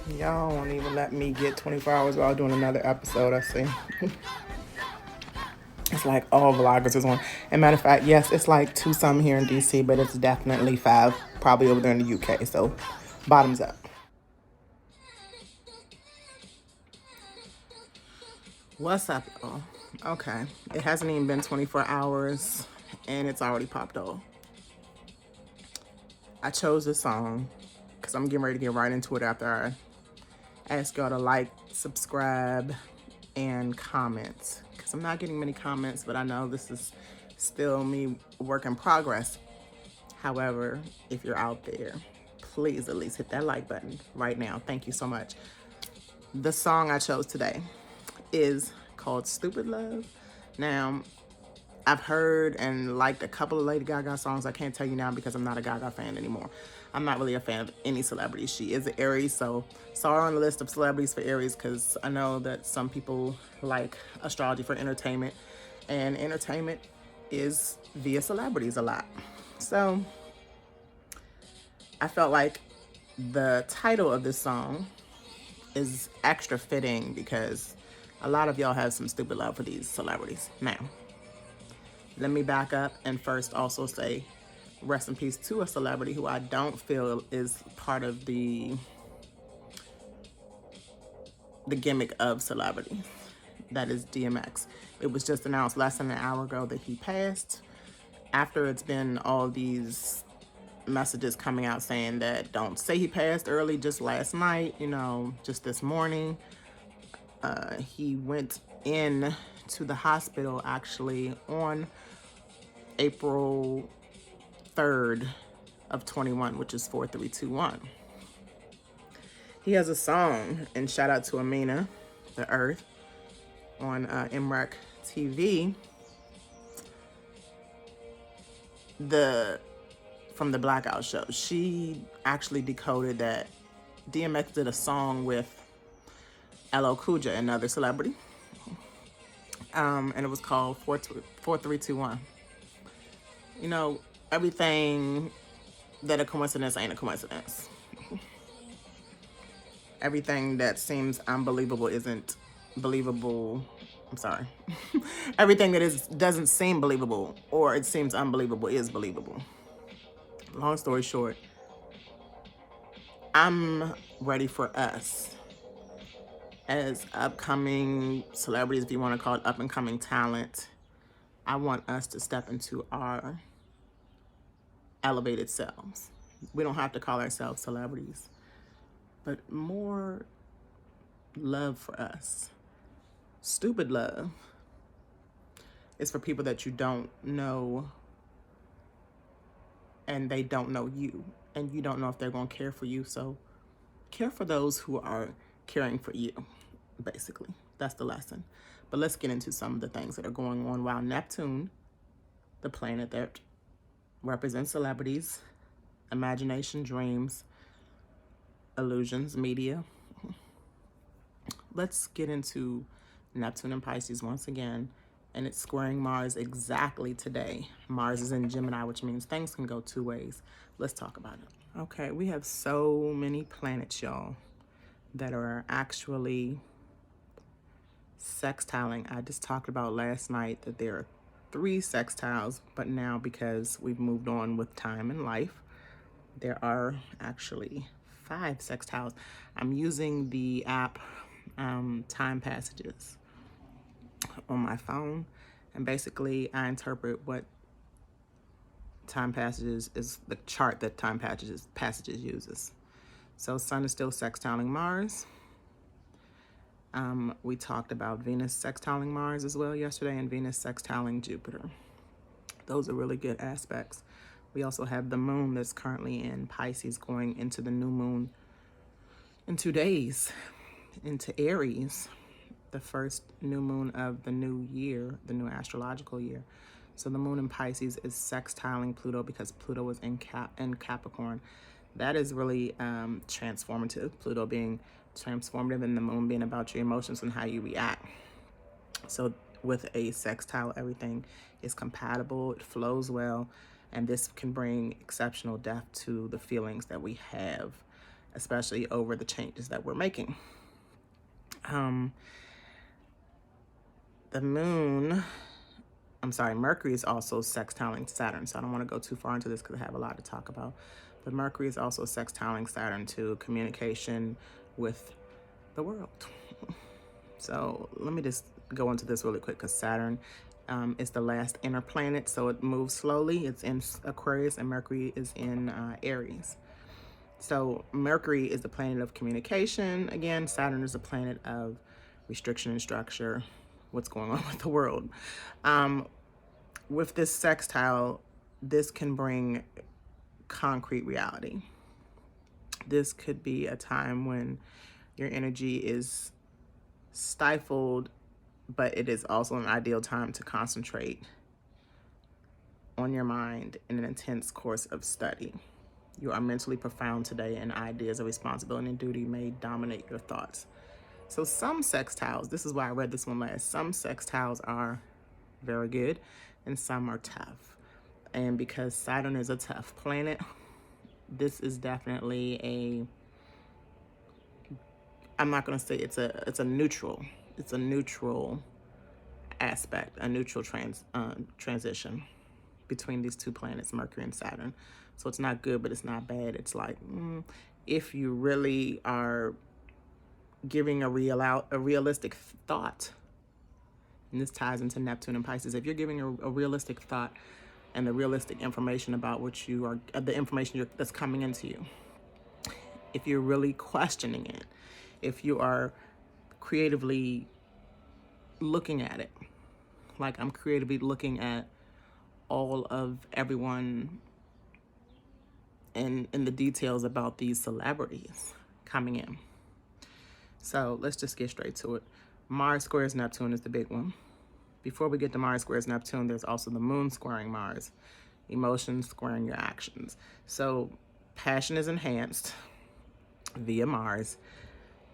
Y'all won't even let me get 24 hours while doing another episode, I see. It's like all vloggers is on. And matter of fact, yes, it's like two some here in DC, but it's definitely five probably over there in the UK. So bottoms up. What's up, y'all? Okay, it hasn't even been 24 hours and it's already popped off. I chose this song because I'm getting ready to get right into it after I ask y'all to like, subscribe, and comment. Because I'm not getting many comments, but I know this is still me work in progress. However, if you're out there, please at least hit that like button right now. Thank you so much. The song I chose today is called Stupid Love. Now, I've heard and liked a couple of Lady Gaga songs. I can't tell you now because I'm not a Gaga fan anymore. I'm not really a fan of any celebrity. She is an Aries, so saw her on the list of celebrities for Aries because I know that some people like astrology for entertainment, and entertainment is via celebrities a lot. So I felt like the title of this song is extra fitting because a lot of y'all have some stupid love for these celebrities. Now, let me back up and first also say rest in peace to a celebrity who I don't feel is part of the gimmick of celebrity. That is DMX. It was just announced less than an hour ago that he passed after it's been all these messages coming out saying that don't say he passed early, just last night, just this morning. He went in to the hospital actually on April 3rd of 21, which is 4321. He has a song, and shout out to Amina, the Earth, on MREC TV. From the Blackout Show. She actually decoded that DMX did a song with LL Cool J, another celebrity, and it was called 4321. Everything that a coincidence ain't a coincidence. Everything that seems unbelievable isn't believable. I'm sorry. Everything that doesn't seem believable or it seems unbelievable is believable. Long story short, I'm ready for us as upcoming celebrities, if you want to call it up and coming talent. I want us to step into our elevated selves. We don't have to call ourselves celebrities, but more love for us. Stupid love is for people that you don't know and they don't know you, and you don't know if they're going to care for you. So care for those who are caring for you, basically. That's the lesson. But let's get into some of the things that are going on while Neptune, the planet that represents celebrities, imagination, dreams, illusions, media. Let's get into Neptune and Pisces once again, and it's squaring Mars exactly today. Mars is in Gemini, which means things can go two ways. Let's talk about it. Okay, we have so many planets, y'all, that are actually sextiling. I just talked about last night that there are 3 sextiles, but now because we've moved on with time and life, there are actually 5 sextiles. I'm using the app Time Passages on my phone, and basically I interpret what Time Passages is, the chart that Time Passages uses. So Sun is still sextiling Mars. We talked about Venus sextiling Mars as well yesterday, and Venus sextiling Jupiter. Those are really good aspects. We also have the moon that's currently in Pisces going into the new moon in 2 days, into Aries, the first new moon of the new year, the new astrological year. So the moon in Pisces is sextiling Pluto because Pluto is in Capricorn. That is really transformative, Pluto being transformative and the moon being about your emotions and how you react. So with a sextile, everything is compatible, it flows well, and this can bring exceptional depth to the feelings that we have especially over the changes that we're making. Mercury is also sextiling Saturn, so I don't want to go too far into this because I have a lot to talk about. But Mercury is also sextiling Saturn to communication with the world. So let me just go into this really quick because Saturn is the last inner planet, so it moves slowly. It's in Aquarius and Mercury is in Aries. So Mercury is the planet of communication. Again, Saturn is the planet of restriction and structure, what's going on with the world. With this sextile, this can bring concrete reality. This could be a time when your energy is stifled, but it is also an ideal time to concentrate on your mind in an intense course of study. You are mentally profound today, and ideas of responsibility and duty may dominate your thoughts. So some sextiles, this is why I read this one last, some sextiles are very good and some are tough. And because Saturn is a tough planet, this is definitely I'm not going to say it's a neutral aspect, a neutral transition between these two planets, Mercury and Saturn. So it's not good, but it's not bad. It's like, if you really are giving a realistic thought, and this ties into Neptune and Pisces, if you're giving a realistic thought and the realistic information about what you are, the information that's coming into you, if you're really questioning it, if you are creatively looking at it, like I'm creatively looking at all of everyone and the details about these celebrities coming in. So let's just get straight to it. Mars squares Neptune is the big one. Before we get to Mars squares Neptune, there's also the moon squaring Mars, emotions squaring your actions. So passion is enhanced via Mars,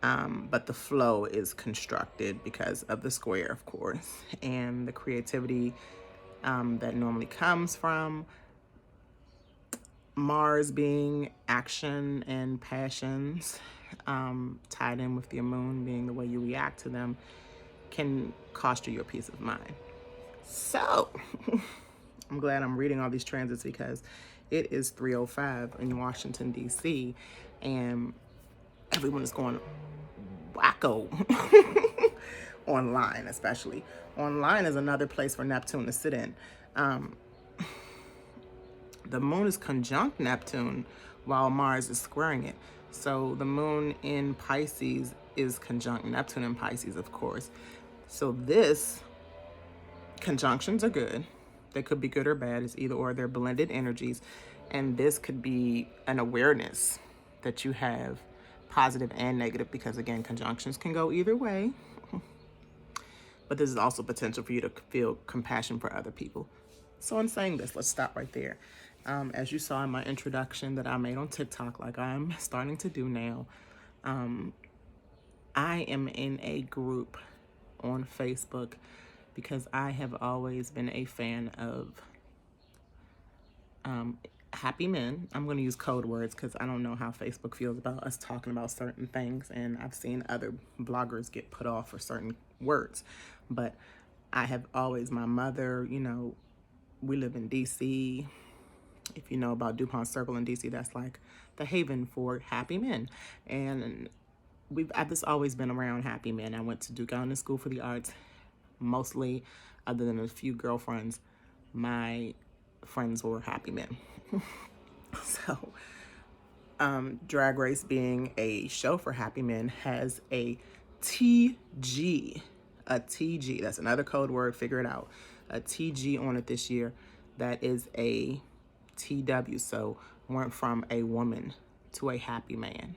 but the flow is constructed because of the square, of course, and the creativity that normally comes from Mars being action and passions, tied in with the moon being the way you react to them, can cost you your peace of mind. So I'm glad I'm reading all these transits because it is 3:05 in Washington, D.C., and everyone is going wacko online, especially. Online is another place for Neptune to sit in. The moon is conjunct Neptune while Mars is squaring it. So the moon in Pisces is conjunct Neptune in Pisces, of course. So this conjunctions are good. They could be good or bad. It's either or. They're blended energies. And this could be an awareness that you have, positive and negative, because again, conjunctions can go either way. But this is also potential for you to feel compassion for other people. So in saying this, let's stop right there. As you saw in my introduction that I made on TikTok, like I'm starting to do now, I am in a group on Facebook because I have always been a fan of happy men. I'm going to use code words because I don't know how Facebook feels about us talking about certain things, and I've seen other bloggers get put off for certain words. But I have always, my mother, we live in D.C., if you know about DuPont Circle in DC, that's like the haven for happy men. And I've just always been around happy men. I went to Duke Ellington School for the Arts. Mostly, other than a few girlfriends, my friends were happy men. So, Drag Race, being a show for happy men, has a TG. A TG, that's another code word, figure it out. A TG on it this year that is a TW, so went from a woman to a happy man.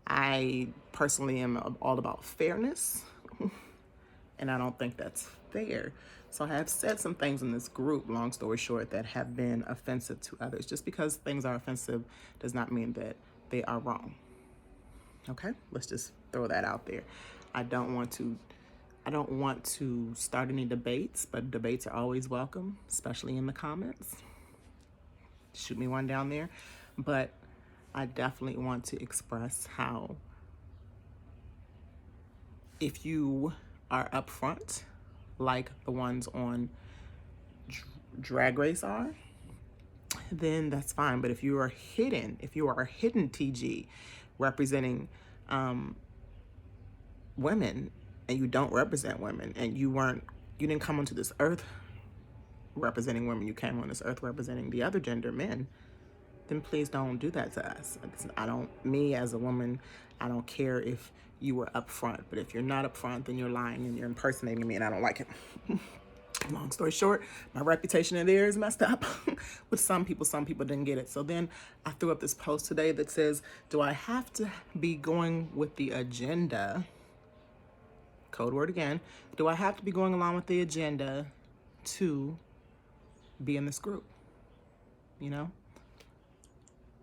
I personally am all about fairness, and I don't think that's fair. So I have said some things in this group, long story short, that have been offensive to others. Just because things are offensive does not mean that they are wrong. Okay, let's just throw that out there. I don't want to start any debates, but debates are always welcome, especially in the comments. Shoot me one down there. But I definitely want to express how if you are upfront, like the ones on Drag Race are, then that's fine. But if you are hidden, if you are a hidden TG representing women, and you don't represent women, and you didn't come onto this earth representing women, you came on this earth representing the other gender, men, then please don't do that to us. Me as a woman, I don't care if you were upfront, but if you're not upfront, then you're lying and you're impersonating me, and I don't like it. Long story short, my reputation in there is messed up with some people. Some people didn't get it. So then I threw up this post today that says, do I have to be going with the agenda? Code word again. Do I have to be going along with the agenda to be in this group? You know?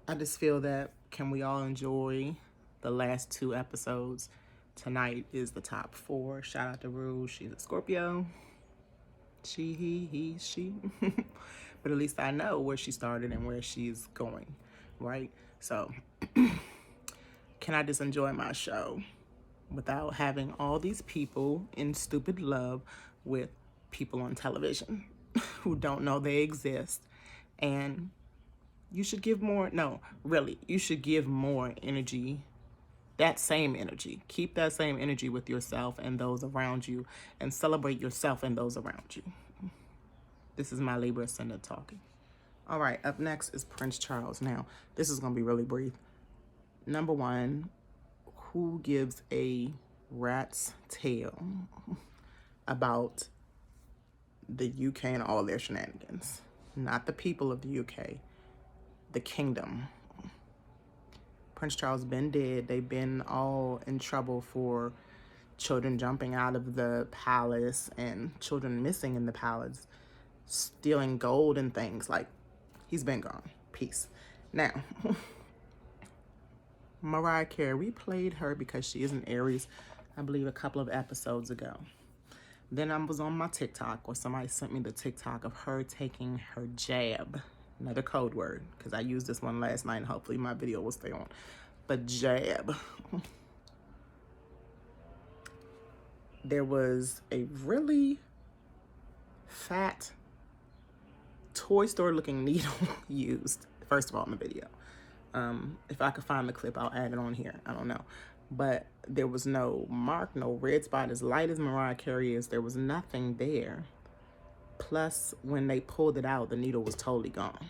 I just feel that, can we all enjoy the last 2 episodes? Tonight is the top 4. Shout out to Rue. She's a Scorpio. She, he, she. But at least I know where she started and where she's going, right? So can I just enjoy my show without having all these people in stupid love with people on television who don't know they exist? And you should give more, no, really, you should give more energy, that same energy. Keep that same energy with yourself and those around you, and celebrate yourself and those around you. This is my Libra ascendant talking. All right, up next is Prince Charles. Now, this is going to be really brief. Number 1, who gives a rat's tail about the UK and all their shenanigans? Not the people of the UK, the kingdom. Prince Charles been dead. They've been all in trouble for children jumping out of the palace and children missing in the palace, stealing gold and things. Like, he's been gone. Peace. Now, Mariah Carey, we played her because she is an Aries, I believe a couple of episodes ago. Then I was on my TikTok, or somebody sent me the TikTok of her taking her jab. Another code word, because I used this one last night and hopefully my video will stay on. But jab. There was a really fat toy store looking needle used, first of all, in the video. If I could find the clip, I'll add it on here. I don't know. But there was no mark, no red spot. As light as Mariah Carey is, there was nothing there. Plus, when they pulled it out, the needle was totally gone.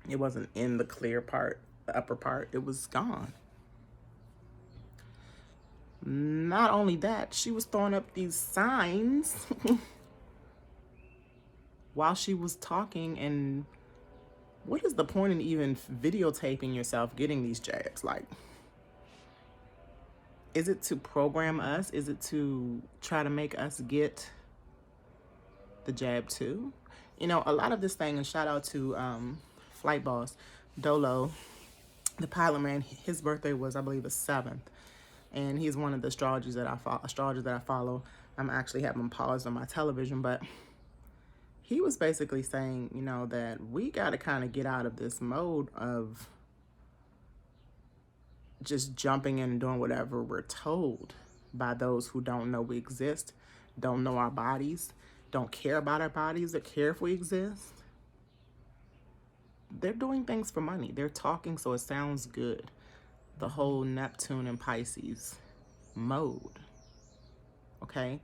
It wasn't in the clear part, the upper part. It was gone. Not only that, she was throwing up these signs while she was talking. And what is the point in even videotaping yourself getting these jabs? Like, is it to program us? Is it to try to make us get the jab too? You know, a lot of this thing, and shout out to Flight Boss Dolo, the pilot man. His birthday was, I believe, the 7th, and he's one of the astrologers that I follow. I'm actually having him paused on my television, but he was basically saying, you know, that we got to kind of get out of this mode of just jumping in and doing whatever we're told by those who don't know we exist, don't know our bodies, don't care about our bodies, or care if we exist. They're doing things for money. They're talking so it sounds good. The whole Neptune and Pisces mode. Okay?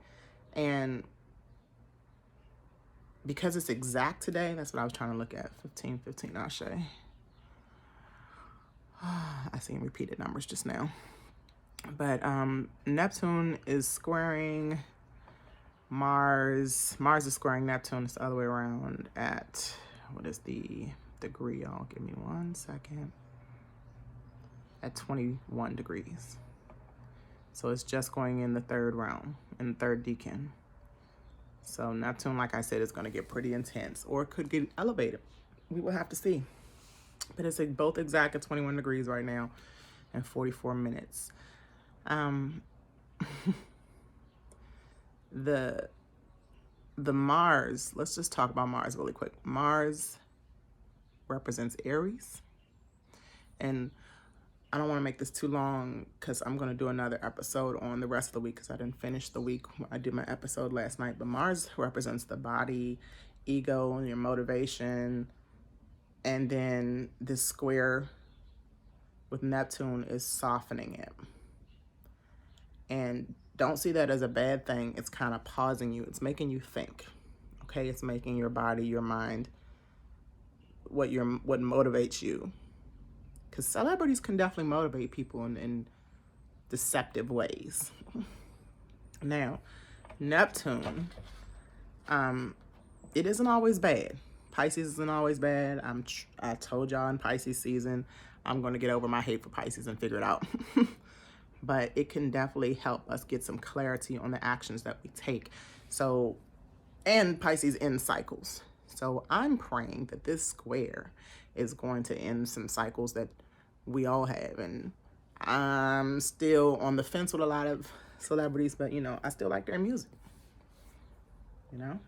And because it's exact today, that's what I was trying to look at. 15, Ashe. I seen repeated numbers just now. But Neptune is squaring Mars. Mars is squaring Neptune. It's the other way around at, what is the degree, y'all? Give me 1 second. At 21 degrees. So it's just going in the 3rd realm, in the 3rd decan. So Neptune, like I said, is going to get pretty intense, or it could get elevated. We will have to see. But it's both exact at 21 degrees right now and 44 minutes. The Mars, let's just talk about Mars really quick. Mars represents Aries, And I don't want to make this too long because I'm going to do another episode on the rest of the week because I didn't finish the week. I did my episode last night. But Mars represents the body, ego, and your motivation. And then this square with Neptune is softening it. And don't see that as a bad thing. It's kind of pausing you. It's making you think. Okay, it's making your body, your mind, what motivates you. Because celebrities can definitely motivate people in deceptive ways. Now, Neptune, it isn't always bad. Pisces isn't always bad. I told y'all in Pisces season, I'm going to get over my hate for Pisces and figure it out. But it can definitely help us get some clarity on the actions that we take. So, and Pisces end cycles. So I'm praying that this square is going to end some cycles that we all have. And I'm still on the fence with a lot of celebrities, but, you know, I still like their music. You know?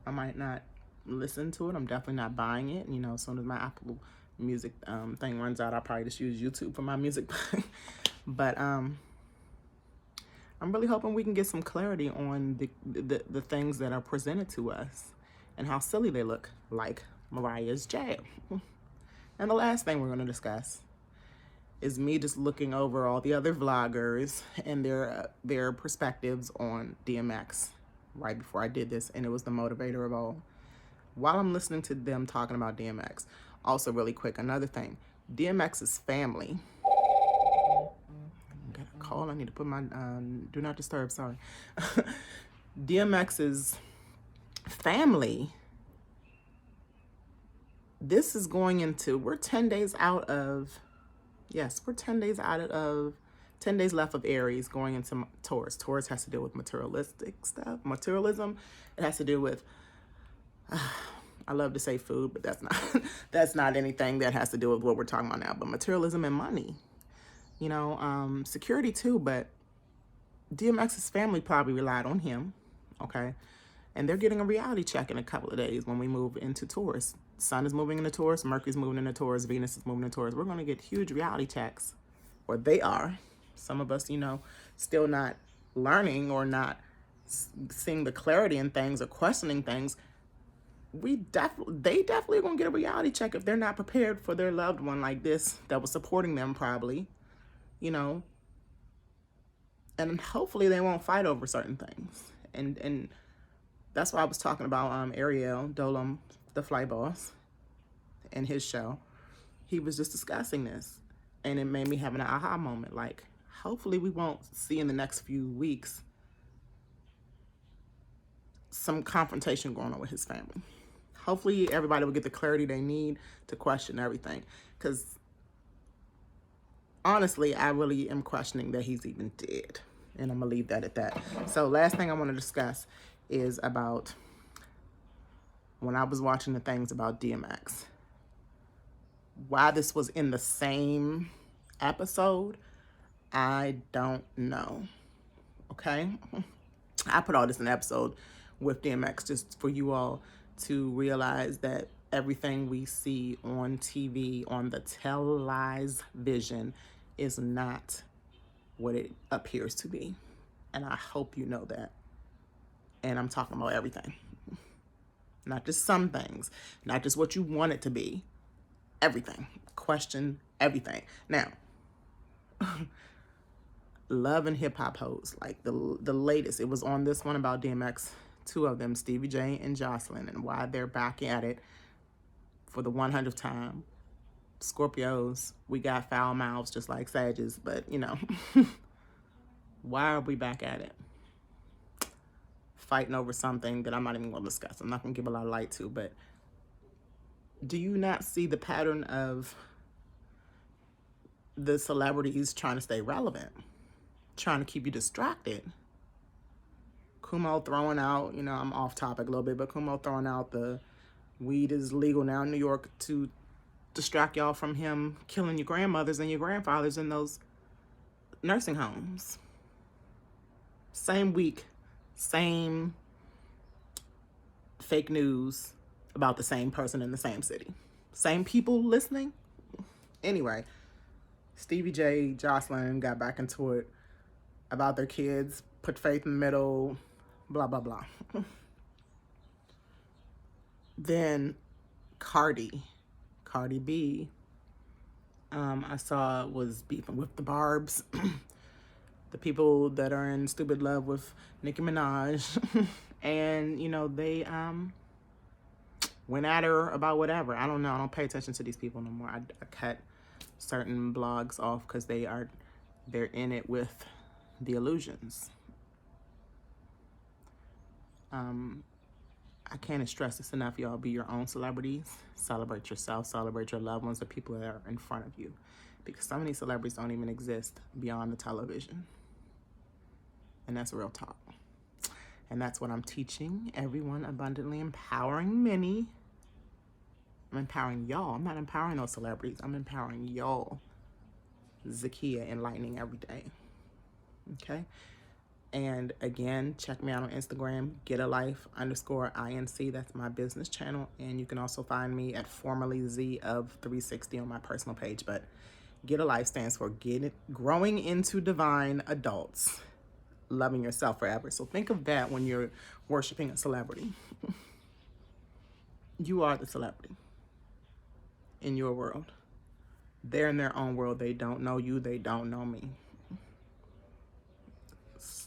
I might not listen to it. I'm definitely not buying it. You know, as soon as my Apple Music thing runs out, I'll probably just use YouTube for my music. But I'm really hoping we can get some clarity on the things that are presented to us and how silly they look, like Mariah's jab. And the last thing we're going to discuss is me just looking over all the other vloggers and their perspectives on DMX right before I did this, and it was the motivator of all. While I'm listening to them talking about DMX, also really quick, another thing, DMX's family. Got a call. I need to put my do not disturb. Sorry. DMX's family. This is going into. We're 10 days out of. Yes, we're 10 days out of. 10 days left of Aries, going into Taurus. Taurus has to deal with materialistic stuff. Materialism. It has to do with. I love to say food, but that's not anything that has to do with what we're talking about now. But materialism and money. You know, security too, but DMX's family probably relied on him, okay? And they're getting a reality check in a couple of days when we move into Taurus. Sun is moving into Taurus, Mercury's moving into Taurus, Venus is moving into Taurus. We're going to get huge reality checks, or they are. Some of us, you know, still not learning or not seeing the clarity in things or questioning things. They definitely are going to get a reality check if they're not prepared for their loved one like this that was supporting them probably. You know, and hopefully they won't fight over certain things. And that's why I was talking about Ariel Dolam, the flight boss, in his show. He was just discussing this, and it made me have an aha moment. Like, hopefully we won't see in the next few weeks some confrontation going on with his family. Hopefully everybody will get the clarity they need to question everything, because honestly, I really am questioning that he's even dead. And I'm going to leave that at that. So last thing I want to discuss is about when I was watching the things about DMX. Why this was in the same episode, I don't know. Okay? I put all this in an episode with DMX just for you all to realize that everything we see on TV, on the televised vision, is not what it appears to be. And I hope you know that. And I'm talking about everything. Not just some things. Not just what you want it to be. Everything. Question everything. Now, love and hip hop hoes. Like the latest. It was on this one about DMX. Two of them, Stevie J and Jocelyn, and why they're back at it for the 100th time. Scorpios, we got foul mouths just like Sages, but you know, why are we back at it? Fighting over something that I'm not even going to discuss. I'm not going to give a lot of light to, but do you not see the pattern of the celebrities trying to stay relevant, trying to keep you distracted? Kumo throwing out, you know, I'm off topic a little bit, but Kumo throwing out the weed is legal now in New York to distract y'all from him killing your grandmothers and your grandfathers in those nursing homes. Same week, same fake news about the same person in the same city. Same people listening. Anyway, Stevie J, Jocelyn got back into it about their kids, put Faith in the middle, blah, blah, blah. Then Cardi B, I saw was beefing with the Barbs, the people that are in stupid love with Nicki Minaj. And, you know, they went at her about whatever. I don't know. I don't pay attention to these people no more. I cut certain blogs off because they're in it with the illusions. I can't stress this enough, y'all. Be your own celebrities. Celebrate yourself. Celebrate your loved ones, the people that are in front of you. Because some of these celebrities don't even exist beyond the television. And that's real talk. And that's what I'm teaching everyone, abundantly empowering many. I'm empowering y'all. I'm not empowering those celebrities. I'm empowering y'all. Zakia, enlightening every day. Okay? And again, check me out on Instagram, getalife_INC. That's my business channel. And you can also find me at formerly Z of 360 on my personal page. But Get a Life stands for Growing into Divine Adults, Loving Yourself Forever. So think of that when you're worshiping a celebrity. You are the celebrity in your world. They're in their own world. They don't know you. They don't know me.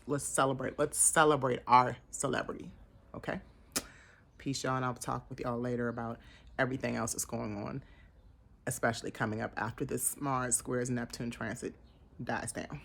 Let's celebrate. Let's celebrate our celebrity. Okay? Peace, y'all. And I'll talk with y'all later about everything else that's going on, especially coming up after this Mars squares Neptune transit dies down.